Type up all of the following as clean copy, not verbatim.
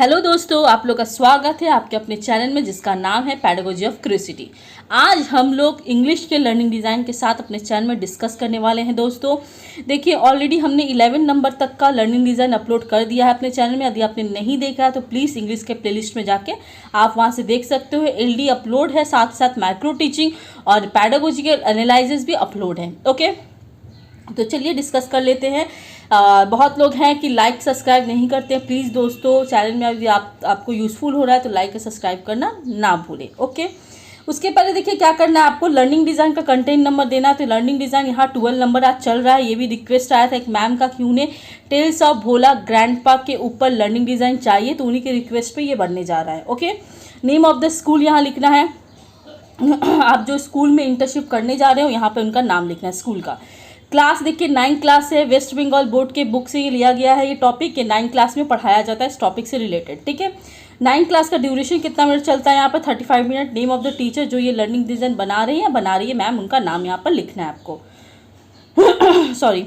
Hello दोस्तों, आप लोग का स्वागत है आपके अपने चैनल में जिसका नाम है पेडागोजी ऑफ क्यूरियोसिटी। आज हम लोग इंग्लिश के लर्निंग डिज़ाइन के साथ अपने चैनल में डिस्कस करने वाले हैं। दोस्तों देखिए, ऑलरेडी हमने 11 नंबर तक का लर्निंग डिज़ाइन अपलोड कर दिया है अपने चैनल में। यदि आपने नहीं देखा है तो प्लीज़ इंग्लिश के प्लेलिस्ट में जाके आप वहाँ से देख सकते हो। एलडी अपलोड है, साथ साथ माइक्रो टीचिंग और पेडागोजिकल एनालिसिस भी अपलोड है। ओके, तो चलिए डिस्कस कर लेते हैं। बहुत लोग हैं कि लाइक सब्सक्राइब नहीं करते हैं। प्लीज़ दोस्तों, चैनल में अभी आपको यूज़फुल हो रहा है तो लाइक और सब्सक्राइब करना ना भूलें। ओके, उसके पहले देखिए क्या करना है आपको। लर्निंग डिज़ाइन का कंटेंट नंबर देना है। तो लर्निंग डिज़ाइन यहाँ 12 नंबर आज चल रहा है। ये भी रिक्वेस्ट आया था एक मैम का कि उन्हें टेल्स ऑफ भोला ग्रैंडपा के ऊपर लर्निंग डिज़ाइन चाहिए, तो उन्हीं के रिक्वेस्ट पे ये बनने जा रहा है। Okay, name of the school यहाँ लिखना है। आप जो स्कूल में इंटर्नशिप करने जा रहे हो यहाँ पे उनका नाम लिखना है, स्कूल का। क्लास देखिए 9 क्लास है, वेस्ट बंगाल बोर्ड के बुक से ये लिया गया है। ये टॉपिक के 9 क्लास में पढ़ाया जाता है इस टॉपिक से रिलेटेड। ठीक है, 9 क्लास का ड्यूरेशन कितना मिनट चलता है यहाँ पर 35 minute. Name of the teacher जो ये लर्निंग डिज़ाइन बना रही है मैम, उनका नाम यहाँ पर लिखना है आपको। सॉरी।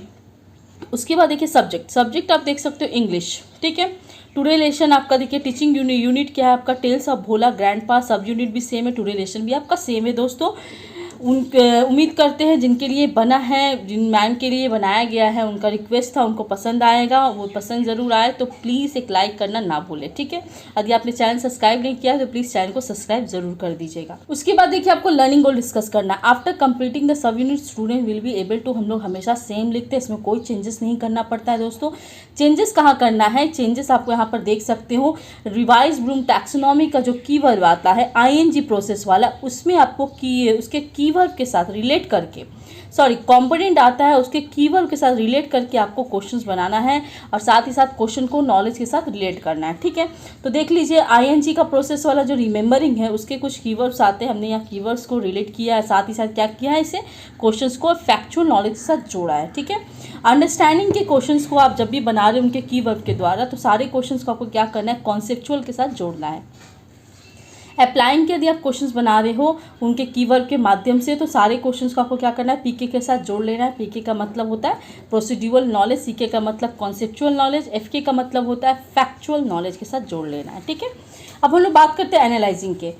उसके बाद देखिए सब्जेक्ट आप देख सकते हो इंग्लिश। ठीक है, टुडे लेसन आपका देखिए टीचिंग यूनिट क्या है आपका, टेल्स ऑफ भोला ग्रैंडपा। सब यूनिट भी सेम है, टुडे लेसन भी आपका सेम है। दोस्तों उम्मीद करते हैं जिनके लिए बना है, जिन मैम के लिए बनाया गया है, उनका रिक्वेस्ट था, उनको पसंद आएगा। वो पसंद ज़रूर आए तो प्लीज़ एक लाइक करना ना भूलें। ठीक है, यदि आपने चैनल सब्सक्राइब नहीं किया तो प्लीज़ चैनल को सब्सक्राइब जरूर कर दीजिएगा। उसके बाद देखिए आपको लर्निंग गोल डिस्कस करना है। After completing the sub unit student will be able to, हम लोग हमेशा सेम लिखते हैं, इसमें कोई चेंजेस नहीं करना पड़ता है। दोस्तों चेंजेस कहाँ करना है, चेंजेस आपको यहाँ पर देख सकते हो। रिवाइज ब्लूम टैक्सोनॉमी का जो कीवर्ड आता है आईएनजी प्रोसेस वाला, उसमें आपको उसके कीवर्ड के साथ रिलेट करके, सॉरी कंपोनेंट आता है, उसके कीवर्ड के साथ रिलेट करके आपको क्वेश्चंस बनाना है और साथ ही साथ क्वेश्चन को नॉलेज के साथ रिलेट करना है। ठीक है, तो देख लीजिए आईएनजी का प्रोसेस वाला जो रिमेंबरिंग है उसके कुछ कीवर्ड्स आते हैं। हमने यहाँ कीवर्ड्स को रिलेट किया है, साथ ही साथ क्या किया है, इसे क्वेश्चंस को फैक्चुअल नॉलेज के साथ जोड़ा है। ठीक है, अंडरस्टैंडिंग के क्वेश्चंस को आप जब भी बना रहे हो उनके कीवर्ड के द्वारा, तो सारे क्वेश्चंस को आपको क्या करना है, कॉन्सेप्चुअल के साथ जोड़ना है। अप्लाइंग के यदि आप क्वेश्चंस बना रहे हो उनके कीवर्ड के माध्यम से, तो सारे क्वेश्चंस को आपको क्या करना है, पीके के साथ जोड़ लेना है। पीके का मतलब होता है प्रोसीड्यूरल नॉलेज, सीके का मतलब कॉन्सेप्चुअल नॉलेज, एफके का मतलब होता है फैक्चुअल नॉलेज के साथ जोड़ लेना है। ठीक है, अब हम लोग बात करते हैं एनालाइजिंग के।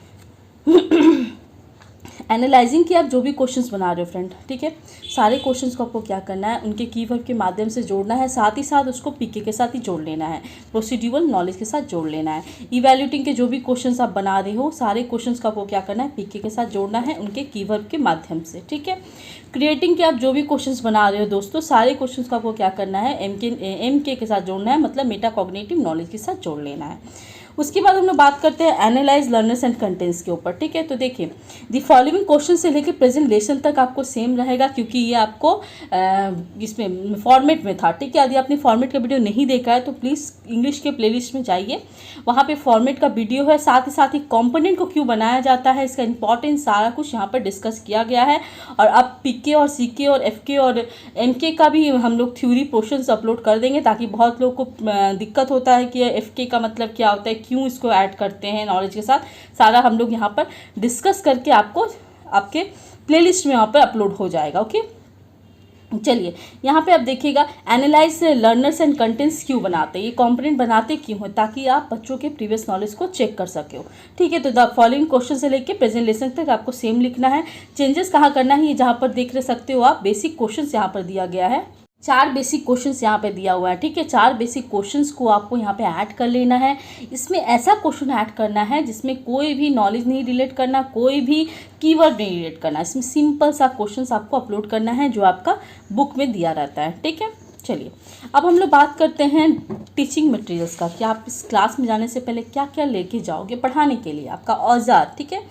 एनालाइजिंग की आप जो भी क्वेश्चंस बना रहे हो फ्रेंड, ठीक है, सारे क्वेश्चंस को आपको क्या करना है, उनके कीवर्ड के माध्यम से जोड़ना है, साथ ही साथ उसको पीके के साथ ही जोड़ लेना है, प्रोसीड्यूरल नॉलेज के साथ जोड़ लेना है। इवैल्यूएटिंग के जो भी क्वेश्चंस आप बना रहे हो सारे क्वेश्चंस को आपको क्या करना है, पीके के साथ जोड़ना है उनके कीवर्ड के माध्यम से। ठीक है, क्रिएटिंग के आप जो भी क्वेश्चंस बना रहे हो दोस्तों, सारे क्वेश्चंस को आपको क्या करना है, एमके के साथ जोड़ना है, मतलब मेटाकॉग्निटिव नॉलेज के साथ जोड़ लेना है। उसके बाद हम लोग बात करते हैं एनालाइज लर्नर्स एंड कंटेंट्स के ऊपर। ठीक है, तो देखिए द फॉलोइंग क्वेश्चन से लेकर प्रेजेंट लेसन तक आपको सेम रहेगा, क्योंकि ये आपको इसमें फॉर्मेट में था। ठीक है, यदि आपने फॉर्मेट का वीडियो नहीं देखा है तो प्लीज़ इंग्लिश के प्लेलिस्ट में जाइए, वहाँ पे फॉर्मेट का वीडियो है, साथ ही कंपोनेंट को क्यों बनाया जाता है, इसका इंपॉर्टेंस सारा कुछ यहाँ पर डिस्कस किया गया है। और अब पीके और सीके और एफके और एमके का भी हम लोग थ्योरी पोर्शंस अपलोड कर देंगे, ताकि बहुत लोग को दिक्कत होता है कि एफके का मतलब क्या होता है, क्यों इसको ऐड करते हैं नॉलेज के साथ, सारा हम लोग यहाँ पर डिस्कस करके आपको आपके प्लेलिस्ट में यहाँ पर अपलोड हो जाएगा। ओके, चलिए यहाँ पे आप देखिएगा एनालाइज लर्नर्स एंड कंटेंट्स क्यों बनाते हैं, ये कंपोनेंट बनाते क्यों हैं, ताकि आप बच्चों के प्रीवियस नॉलेज को चेक कर सके हो। ठीक है, तो द फॉलोइंग क्वेश्चन से लेके प्रेजेंट लेसन तक आपको सेम लिखना है। चेंजेस कहाँ करना है, ये जहाँ पर देख सकते हो आप, बेसिक क्वेश्चन यहाँ पर दिया गया है, 4 बेसिक क्वेश्चंस यहाँ पे दिया हुआ है। ठीक है, 4 बेसिक क्वेश्चंस को आपको यहाँ पे ऐड कर लेना है। इसमें ऐसा क्वेश्चन ऐड करना है जिसमें कोई भी नॉलेज नहीं रिलेट करना, कोई भी कीवर्ड नहीं रिलेट करना, इसमें सिंपल सा क्वेश्चंस आपको अपलोड करना है जो आपका बुक में दिया रहता है। ठीक है, चलिए अब हम लोग बात करते हैं टीचिंग मटेरियल्स का, कि आप इस क्लास में जाने से पहले क्या क्या लेके जाओगे पढ़ाने के लिए, आपका औजार। ठीक है,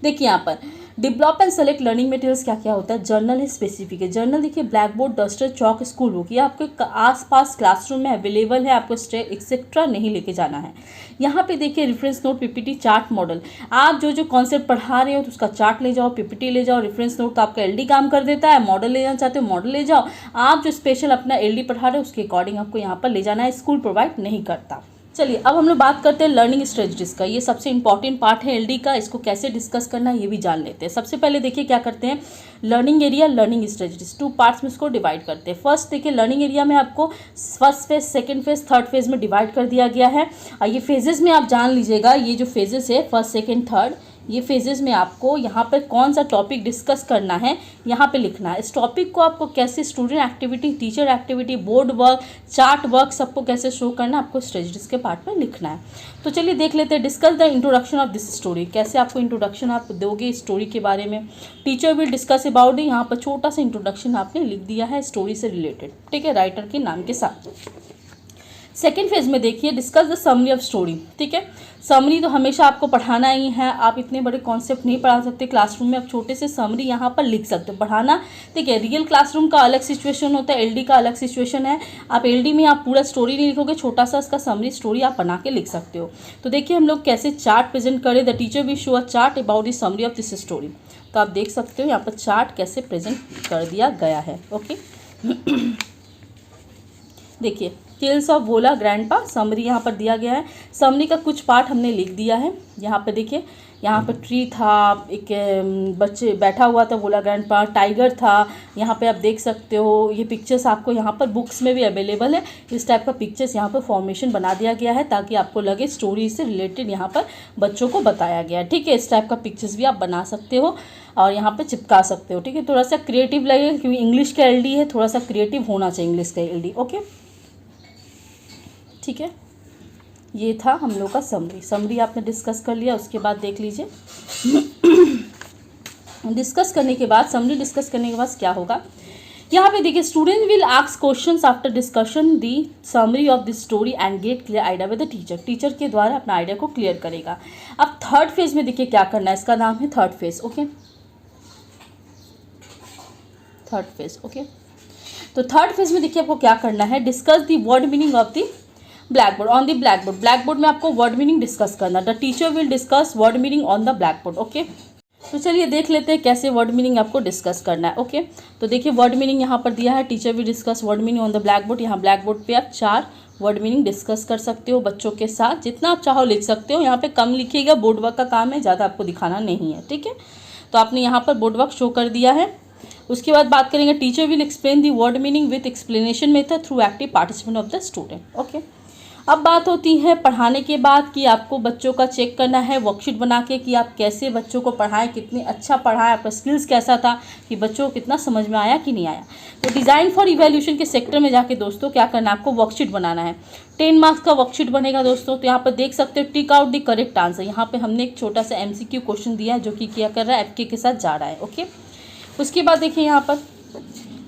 देखिए यहाँ पर develop and select learning materials क्या क्या होता है। जर्नल है, स्पेसिफिक है। जर्नल देखिए ब्लैक बोर्ड, डस्टर, चौक, स्कूल बुक, ये आपके आसपास क्लासरूम में अवेलेबल है, आपको स्टेट एक्सेट्रा नहीं लेके जाना है। यहाँ पे देखिए reference note, PPT, chart, model, आप जो जो कॉन्सेप्ट पढ़ा रहे हो तो उसका चार्ट ले जाओ, पीपीटी ले जाओ। रेफरेंस नोट तो आपका एलडी काम कर देता है, मॉडल ले जाना चाहते हो मॉडल ले जाओ। आप जो स्पेशल अपना एलडी पढ़ा रहे हो उसके अकॉर्डिंग आपको यहाँ पर ले जाना है, स्कूल प्रोवाइड नहीं करता। चलिए अब हम लोग बात करते हैं लर्निंग स्ट्रेटजीज का। ये सबसे इंपॉर्टेंट पार्ट है एलडी का, इसको कैसे डिस्कस करना है ये भी जान लेते हैं। सबसे पहले देखिए क्या करते हैं, learning area, learning strategies, 2 parts में इसको डिवाइड करते हैं। फर्स्ट देखिए लर्निंग एरिया में आपको first phase, second phase, third phase में डिवाइड कर दिया गया है। और ये फेजेस में आप जान लीजिएगा, ये जो फेजेस है फर्स्ट सेकेंड थर्ड, ये फेजेस में आपको यहाँ पर कौन सा टॉपिक डिस्कस करना है यहाँ पे लिखना है। इस टॉपिक को आपको कैसे student activity, teacher activity, board work, chart work सबको कैसे शो करना है आपको स्ट्रेटजीज के पार्ट में लिखना है। तो चलिए देख लेते हैं, discuss the introduction of this story. कैसे आपको इंट्रोडक्शन आप दोगे स्टोरी के बारे में। टीचर विल डिस्कस अबाउट, यहाँ पर छोटा सा इंट्रोडक्शन आपने लिख दिया है स्टोरी से रिलेटेड, ठीक है, राइटर के नाम के साथ। सेकेंड फेज में देखिए discuss the summary of story, ठीक है। समरी तो हमेशा आपको पढ़ाना ही है, आप इतने बड़े कॉन्सेप्ट नहीं पढ़ा सकते क्लासरूम में, आप छोटे से समरी यहाँ पर लिख सकते हो। पढ़ाना ठीक है, रियल क्लासरूम का अलग सिचुएशन होता है, एलडी का अलग सिचुएशन है। आप एलडी में आप पूरा स्टोरी नहीं लिखोगे, छोटा सा इसका समरी स्टोरी आप बना के लिख सकते हो। तो देखिए हम लोग कैसे चार्ट प्रेजेंट करें। The teacher will show a chart about the summary of this story. तो आप देख सकते हो यहाँ पर चार्ट कैसे प्रेजेंट कर दिया गया है। ओके देखिए tales of Bhola grandpa, summary यहाँ पर दिया गया है। समरी का कुछ पार्ट हमने लिख दिया है। यहाँ पे देखिए, यहाँ पर ट्री था, एक बच्चे बैठा हुआ था भोला ग्रैंडपा, टाइगर था। यहाँ पे आप देख सकते हो, ये पिक्चर्स आपको यहाँ पर बुक्स में भी अवेलेबल है। इस टाइप का पिक्चर्स यहाँ पर फॉर्मेशन बना दिया गया है ताकि आपको लगे स्टोरी से रिलेटेड यहाँ पर बच्चों को बताया गया है, ठीक है। इस टाइप का पिक्चर्स भी आप बना सकते हो और यहाँ पे चिपका सकते हो, ठीक है। थोड़ा सा क्रिएटिव लगेगा क्योंकि इंग्लिश का एलडी है, थोड़ा सा क्रिएटिव होना चाहिए इंग्लिश का एलडी। ओके ठीक है, ये था हम लोग का समरी आपने डिस्कस कर लिया। उसके बाद देख लीजिए डिस्कस करने के बाद, समरी डिस्कस करने के बाद क्या होगा, यहाँ पे देखिए student will ask questions after discussion the summary of this story and get clear idea with the teacher. Teacher के द्वारा अपना आइडिया को क्लियर करेगा। अब थर्ड फेज में देखिए क्या करना है, इसका नाम है third phase. Okay third phase, okay. तो थर्ड फेज में देखिए आपको क्या करना है, discuss the word meaning of the black board on the black board. Black board में आपको वर्ड मीनिंग डिस्कस करना। The teacher will discuss word meaning on the black board. Okay तो चलिए देख लेते हैं कैसे वर्ड मीनिंग आपको डिस्कस करना है। ओके तो देखिए वर्ड मीनिंग यहाँ पर दिया है, teacher will discuss word meaning on the black board. यहाँ ब्लैक बोर्ड पे आप 4 वर्ड मीनिंग डिस्कस कर सकते हो बच्चों के साथ, जितना आप चाहो लिख सकते हो। यहाँ पे कम लिखिएगा, बोर्ड वर्क का काम है, ज़्यादा आपको दिखाना नहीं है, ठीक है। तो आपने यहाँ पर बोर्ड वर्क शो कर दिया है। उसके बाद बात करेंगे, teacher will explain the word meaning with explanation method through active participant of the student. Okay अब बात होती है पढ़ाने के बाद कि आपको बच्चों का चेक करना है वर्कशीट बना के कि आप कैसे बच्चों को पढ़ाएं, कितने अच्छा पढ़ाएं, आपका स्किल्स कैसा था, कि बच्चों को कितना समझ में आया कि नहीं आया। तो डिज़ाइन फॉर इवैल्यूएशन के सेक्टर में जाके दोस्तों क्या करना है, आपको वर्कशीट बनाना है। 10 मार्क्स का वर्कशीट बनेगा दोस्तों। तो यहाँ पर देख सकते हो, tick out the correct answer. यहाँ पर हमने एक छोटा सा MCQ क्वेश्चन दिया है जो कि क्या कर रहा है, FK के साथ जा रहा है। ओके उसके बाद देखिए यहाँ पर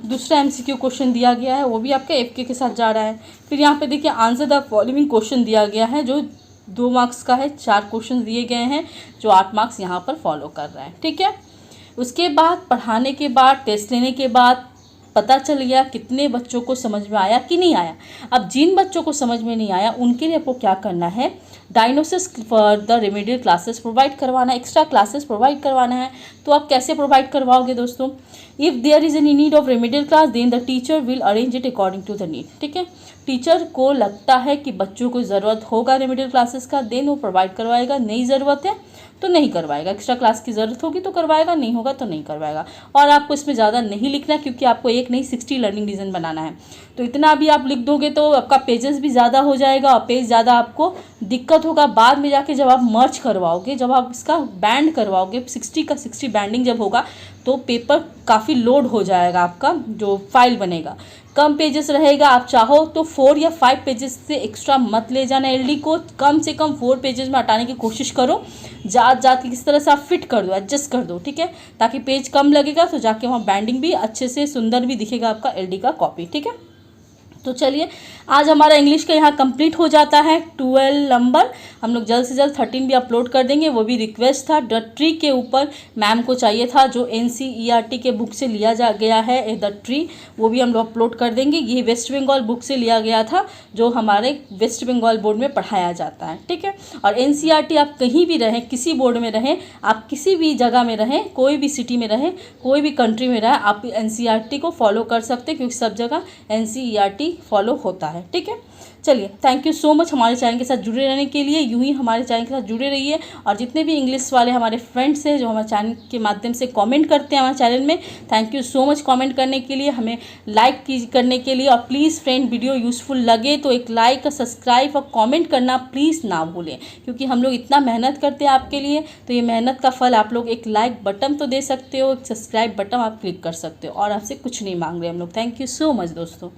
दूसरा MCQ क्वेश्चन दिया गया है, वो भी आपका FK के साथ जा रहा है। फिर यहाँ पे देखिए आंसर द फॉलोइंग क्वेश्चन दिया गया है जो 2 मार्क्स का है। 4 क्वेश्चन दिए गए हैं जो 8 मार्क्स यहाँ पर फॉलो कर रहा है, ठीक है। उसके बाद पढ़ाने के बाद, टेस्ट लेने के बाद पता चल गया कितने बच्चों को समझ में आया कि नहीं आया। अब जिन बच्चों को समझ में नहीं आया उनके लिए आपको क्या करना है, diagnosis for the remedial classes provide करवाना, एक्स्ट्रा क्लासेस प्रोवाइड करवाना है। तो आप कैसे प्रोवाइड करवाओगे दोस्तों, if there is any need of remedial class then the teacher will arrange it according to the need, ठीक है। टीचर को लगता है कि बच्चों को ज़रूरत होगा रेमेडियल क्लासेस का, देन वो प्रोवाइड करवाएगा। नहीं ज़रूरत है तो नहीं करवाएगा, एक्स्ट्रा क्लास की ज़रूरत होगी तो करवाएगा, नहीं होगा तो नहीं करवाएगा। और आपको इसमें ज़्यादा नहीं लिखना क्योंकि आपको एक नहीं 60 लर्निंग डिज़ाइन बनाना है। तो इतना भी आप लिख दोगे तो आपका पेजेस भी ज़्यादा हो जाएगा और पेज ज़्यादा आपको दिक्कत होगा बाद में जाके जब आप मर्ज करवाओगे, जब आप इसका बैंड करवाओगे, 60 का 60 बैंडिंग जब होगा तो पेपर काफ़ी लोड हो जाएगा, आपका जो फाइल बनेगा कम पेजेस रहेगा। आप चाहो तो 4 या 5 पेजेस से एक्स्ट्रा मत ले जाना, एलडी को कम से कम 4 पेजेस में हटाने की कोशिश करो। जात किस तरह से आप फिट कर दो, एडजस्ट कर दो, ठीक है, ताकि पेज कम लगेगा तो जाके वहाँ बैंडिंग भी अच्छे से सुंदर भी दिखेगा आपका एलडी का कॉपी, ठीक है। तो चलिए आज हमारा इंग्लिश का यहाँ कंप्लीट हो जाता है 12 नंबर। हम लोग जल्द से जल्द 13 भी अपलोड कर देंगे। वो भी रिक्वेस्ट था, द ट्री के ऊपर मैम को चाहिए था जो NCERT के बुक से लिया गया है द ट्री, वो भी हम लोग अपलोड कर देंगे। ये वेस्ट बंगाल बुक से लिया गया था जो हमारे वेस्ट बंगाल बोर्ड में पढ़ाया जाता है, ठीक है। और NCERT आप कहीं भी रहें, किसी बोर्ड में रहें, आप किसी भी जगह में रहें, कोई भी सिटी में रहें, कोई भी कंट्री में रहें, आप NCERT को फॉलो कर सकते हैं क्योंकि सब जगह NCERT फॉलो होता है, ठीक है। चलिए, थैंक यू सो मच हमारे चैनल के साथ जुड़े रहने के लिए। यूँ ही हमारे चैनल के साथ जुड़े रहिए, और जितने भी इंग्लिश वाले हमारे फ्रेंड्स हैं जो हमारे चैनल के माध्यम से कमेंट करते हैं हमारे चैनल में, thank you so much comment करने के लिए, हमें लाइक करने के लिए। और प्लीज़ फ्रेंड, वीडियो यूज़फुल लगे तो एक लाइक, सब्सक्राइब और कमेंट करना प्लीज़ ना भूलें, क्योंकि हम लोग इतना मेहनत करते हैं आपके लिए, तो ये मेहनत का फल आप लोग एक लाइक बटन तो दे सकते हो, एक सब्सक्राइब बटन आप क्लिक कर सकते हो, और आपसे कुछ नहीं मांग रहे हम लोग। थैंक यू सो मच दोस्तों।